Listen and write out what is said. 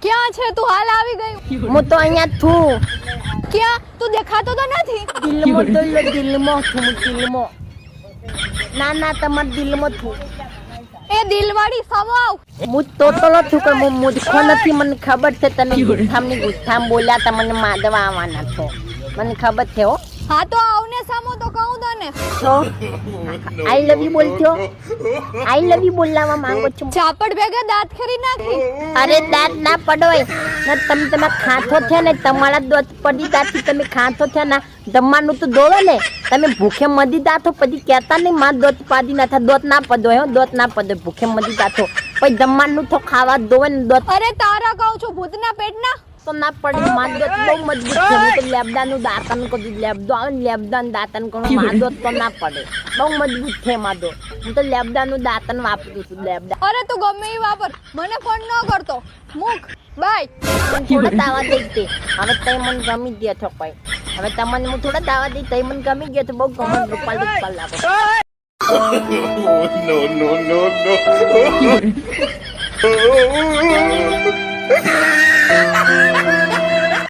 ક્યાં છે તું? હાલ આવી ગઈ. હું તો અહીંયા છું. ક્યાં? તું દેખાતો તો નથી. દિલમાં ડોલો, દિલમાં છું, દિલમાં. ના ના, તમારા દિલમાં છું. એ દિલવાળી સવાવ. હું તોતલો છું કે હું મૂર્ખો નથી. મને ખબર છે તમે ગુઠ્ઠામ બોલ્યા તા, મને માદવા આવવાના છો. મને ખબર છે હો. હા તો આવને સામો તો કહું તને. તો આઈ લવ યુ બોલજો. આઈ લવ યુ બોલવા માંગો છો. ચાપડ ભેગા દાંત ખરી નાખી. અરે દાંત ના પડોય ને, તમે ખાતો છે ને, તમારા દોત પડી દાંતથી તમે ખાતો છે ને, જમવાનું તો દોવે ને. તમે ભૂખે મદી દાંતો પછી કહેતા નહીં માં દોત પાડી નાથા. દોત ના પડો હો, દોત ના પડો. ભૂખે મદી દાંતો પછી જમવાનું તો ખાવા દોવે ને દોત. અરે તારા કહું છું, ભૂતના પેટના. તો ના પડે. માં દોત બહુ મજબૂત છે. હું તો લેબડાનું દાંતન કરું. લેબડો આવે ને, લેબડાનું દાંતન કરું. માં દોત તો ના પડે. બહુ મજબૂત છે માં દોત. હું તો લેબડાનું દાંતન વાપરું છું. લેબડા. અરે તું ગમે એ વાપર, મને ફોન ન કરતો. મૂક બાય. થોડા દાવા દઈ તે. હવે તઈ મને ગમી ગયા છો કોઈ. હવે તમને હું થોડા દાવા દઈ તઈ મને ગમી ગયા તો બહુ ગમે. રૂપાલ રૂપાલ લાગો. no.